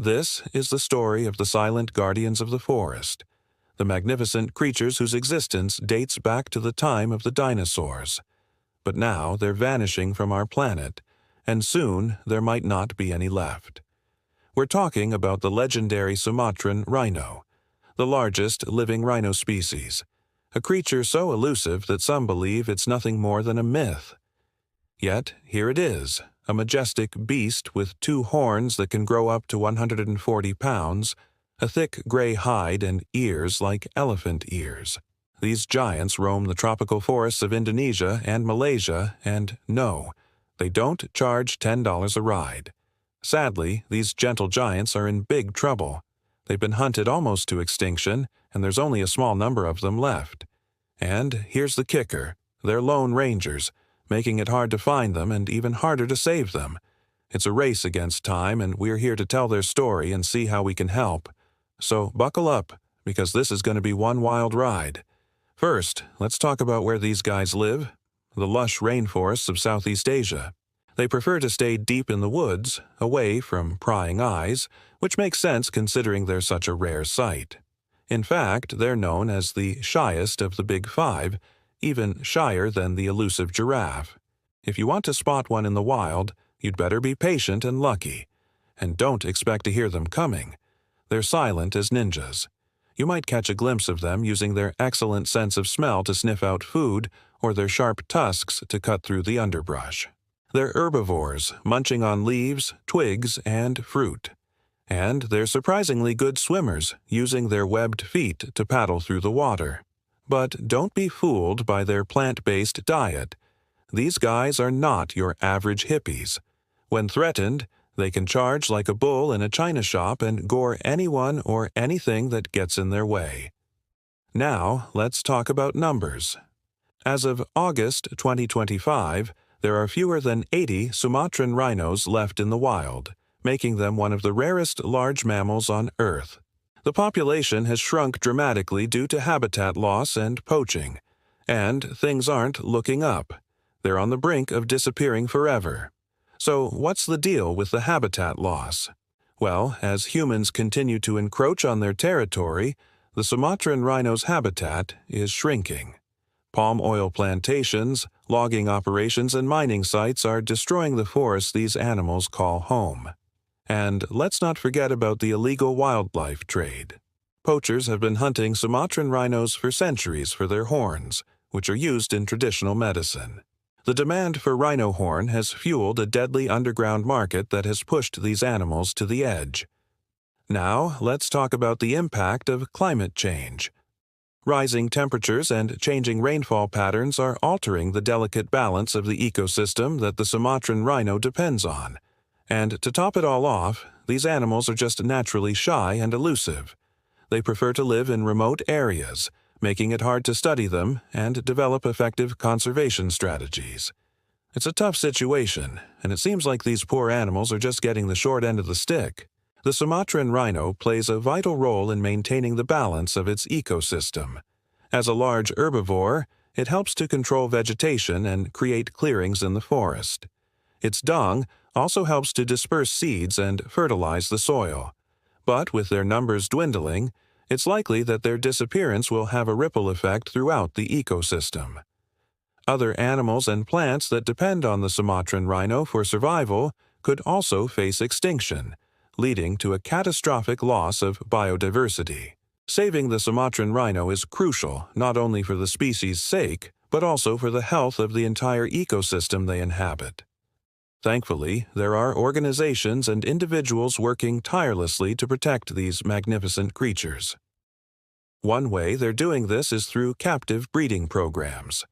This is the story of the silent guardians of the forest, the magnificent creatures whose existence dates back to the time of the dinosaurs. But now they're vanishing from our planet, and soon there might not be any left. We're talking about the legendary Sumatran rhino, the largest living rhino species, a creature so elusive that some believe it's nothing more than a myth. Yet here it is, a majestic beast with two horns that can grow up to 140 pounds, a thick gray hide and ears like elephant ears. These giants roam the tropical forests of Indonesia and Malaysia, and no, they don't charge $10 a ride. Sadly, these gentle giants are in big trouble. They've been hunted almost to extinction, and there's only a small number of them left. And here's the kicker, they're lone rangers, making it hard to find them and even harder to save them. It's a race against time, and we're here to tell their story and see how we can help. So buckle up, because this is going to be one wild ride. First, let's talk about where these guys live, the lush rainforests of Southeast Asia. They prefer to stay deep in the woods, away from prying eyes, which makes sense considering they're such a rare sight. In fact, they're known as the shyest of the Big Five, even shyer than the elusive giraffe. If you want to spot one in the wild, you'd better be patient and lucky. And don't expect to hear them coming. They're silent as ninjas. You might catch a glimpse of them using their excellent sense of smell to sniff out food or their sharp tusks to cut through the underbrush. They're herbivores, munching on leaves, twigs, and fruit. And they're surprisingly good swimmers, using their webbed feet to paddle through the water. But don't be fooled by their plant-based diet. These guys are not your average hippies. When threatened, they can charge like a bull in a china shop and gore anyone or anything that gets in their way. Now, let's talk about numbers. As of August 2025, there are fewer than 80 Sumatran rhinos left in the wild, making them one of the rarest large mammals on Earth. The population has shrunk dramatically due to habitat loss and poaching, and things aren't looking up. They're on the brink of disappearing forever. So what's the deal with the habitat loss? Well, as humans continue to encroach on their territory, the Sumatran rhino's habitat is shrinking. Palm oil plantations, logging operations, and mining sites are destroying the forests these animals call home. And let's not forget about the illegal wildlife trade. Poachers have been hunting Sumatran rhinos for centuries for their horns, which are used in traditional medicine. The demand for rhino horn has fueled a deadly underground market that has pushed these animals to the edge. Now, let's talk about the impact of climate change. Rising temperatures and changing rainfall patterns are altering the delicate balance of the ecosystem that the Sumatran rhino depends on. And to top it all off, these animals are just naturally shy and elusive. They prefer to live in remote areas, making it hard to study them and develop effective conservation strategies. It's a tough situation, and it seems like these poor animals are just getting the short end of the stick. The Sumatran rhino plays a vital role in maintaining the balance of its ecosystem. As a large herbivore, it helps to control vegetation and create clearings in the forest. Its dung also helps to disperse seeds and fertilize the soil. But with their numbers dwindling, it's likely that their disappearance will have a ripple effect throughout the ecosystem. Other animals and plants that depend on the Sumatran rhino for survival could also face extinction, leading to a catastrophic loss of biodiversity. Saving the Sumatran rhino is crucial not only for the species' sake, but also for the health of the entire ecosystem they inhabit. Thankfully, there are organizations and individuals working tirelessly to protect these magnificent creatures. One way they're doing this is through captive breeding programs.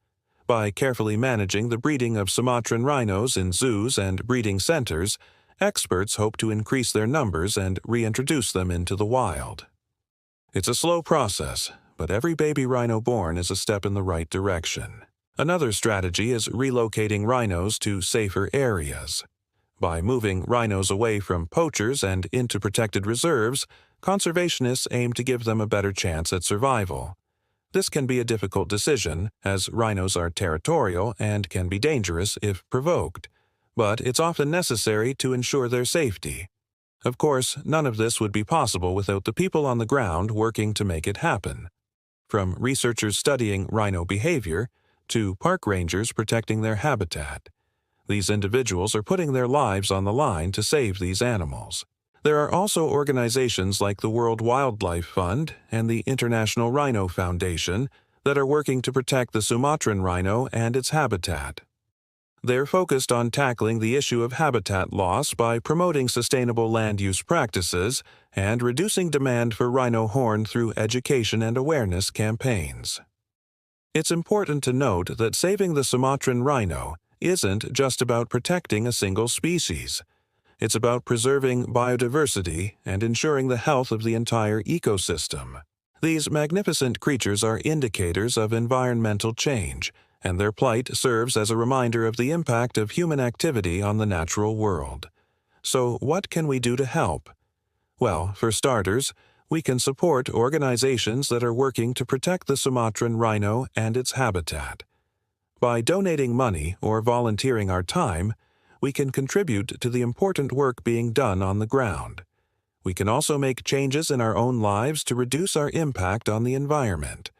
By carefully managing the breeding of Sumatran rhinos in zoos and breeding centers, experts hope to increase their numbers and reintroduce them into the wild. It's a slow process, but every baby rhino born is a step in the right direction. Another strategy is relocating rhinos to safer areas. By moving rhinos away from poachers and into protected reserves, conservationists aim to give them a better chance at survival. This can be a difficult decision, as rhinos are territorial and can be dangerous if provoked, but it's often necessary to ensure their safety. Of course, none of this would be possible without the people on the ground working to make it happen. From researchers studying rhino behavior to park rangers protecting their habitat, these individuals are putting their lives on the line to save these animals. There are also organizations like the World Wildlife Fund and the International Rhino Foundation that are working to protect the Sumatran rhino and its habitat. They're focused on tackling the issue of habitat loss by promoting sustainable land use practices and reducing demand for rhino horn through education and awareness campaigns. It's important to note that saving the Sumatran rhino isn't just about protecting a single species. It's about preserving biodiversity and ensuring the health of the entire ecosystem. These magnificent creatures are indicators of environmental change, and their plight serves as a reminder of the impact of human activity on the natural world. So, what can we do to help? Well, for starters, we can support organizations that are working to protect the Sumatran rhino and its habitat. By donating money or volunteering our time, we can contribute to the important work being done on the ground. We can also make changes in our own lives to reduce our impact on the environment.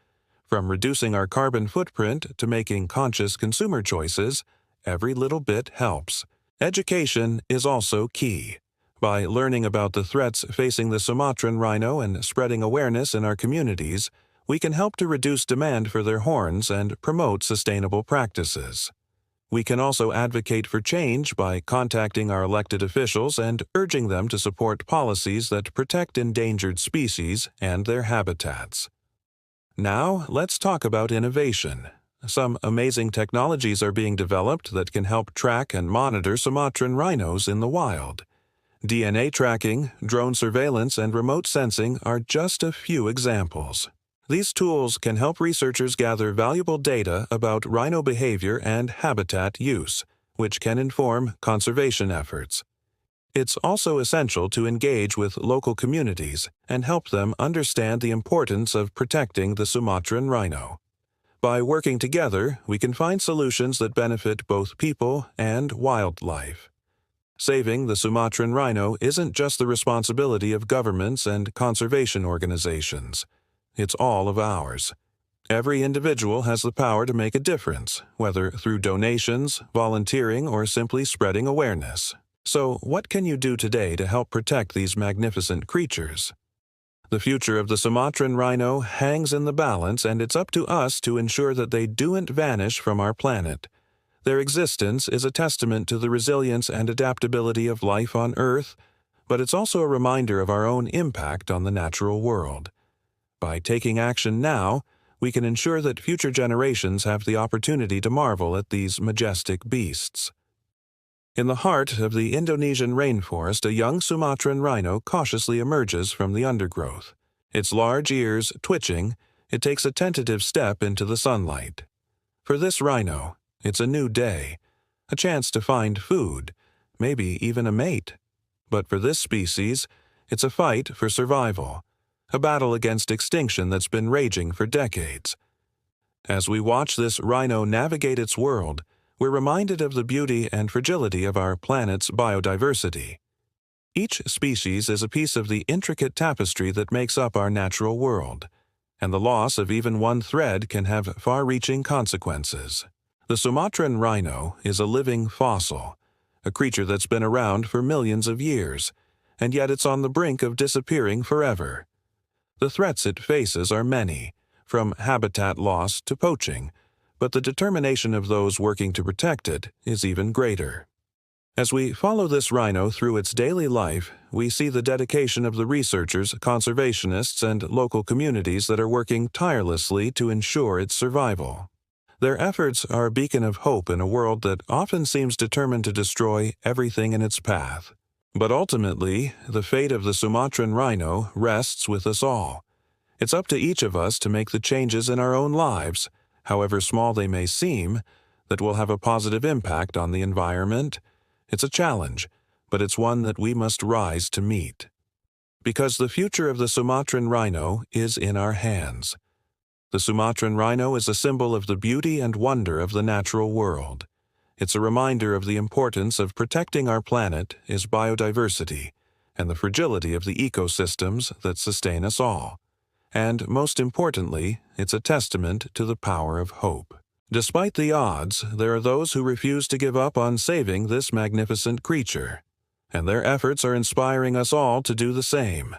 From reducing our carbon footprint to making conscious consumer choices, every little bit helps. Education is also key. By learning about the threats facing the Sumatran rhino and spreading awareness in our communities, we can help to reduce demand for their horns and promote sustainable practices. We can also advocate for change by contacting our elected officials and urging them to support policies that protect endangered species and their habitats. Now, let's talk about innovation. Some amazing technologies are being developed that can help track and monitor Sumatran rhinos in the wild. DNA tracking, drone surveillance, and remote sensing are just a few examples. These tools can help researchers gather valuable data about rhino behavior and habitat use, which can inform conservation efforts. It's also essential to engage with local communities and help them understand the importance of protecting the Sumatran rhino. By working together, we can find solutions that benefit both people and wildlife. Saving the Sumatran rhino isn't just the responsibility of governments and conservation organizations. It's all of ours. Every individual has the power to make a difference, whether through donations, volunteering, or simply spreading awareness. So, what can you do today to help protect these magnificent creatures? The future of the Sumatran rhino hangs in the balance, and it's up to us to ensure that they don't vanish from our planet. Their existence is a testament to the resilience and adaptability of life on Earth, but it's also a reminder of our own impact on the natural world. By taking action now, we can ensure that future generations have the opportunity to marvel at these majestic beasts. In the heart of the Indonesian rainforest, a young Sumatran rhino cautiously emerges from the undergrowth. Its large ears twitching, it takes a tentative step into the sunlight. For this rhino, it's a new day, a chance to find food, maybe even a mate. But for this species, it's a fight for survival, a battle against extinction that's been raging for decades. As we watch this rhino navigate its world, we're reminded of the beauty and fragility of our planet's biodiversity. Each species is a piece of the intricate tapestry that makes up our natural world, and the loss of even one thread can have far-reaching consequences. The Sumatran rhino is a living fossil, a creature that's been around for millions of years, and yet it's on the brink of disappearing forever. The threats it faces are many, from habitat loss to poaching, but the determination of those working to protect it is even greater. As we follow this rhino through its daily life, we see the dedication of the researchers, conservationists, and local communities that are working tirelessly to ensure its survival. Their efforts are a beacon of hope in a world that often seems determined to destroy everything in its path. But ultimately, the fate of the Sumatran rhino rests with us all. It's up to each of us to make the changes in our own lives, however small they may seem, that will have a positive impact on the environment. It's a challenge, but it's one that we must rise to meet. Because the future of the Sumatran rhino is in our hands. The Sumatran rhino is a symbol of the beauty and wonder of the natural world. It's a reminder of the importance of protecting our planet, its biodiversity, and the fragility of the ecosystems that sustain us all. And most importantly, it's a testament to the power of hope. Despite the odds, there are those who refuse to give up on saving this magnificent creature, and their efforts are inspiring us all to do the same.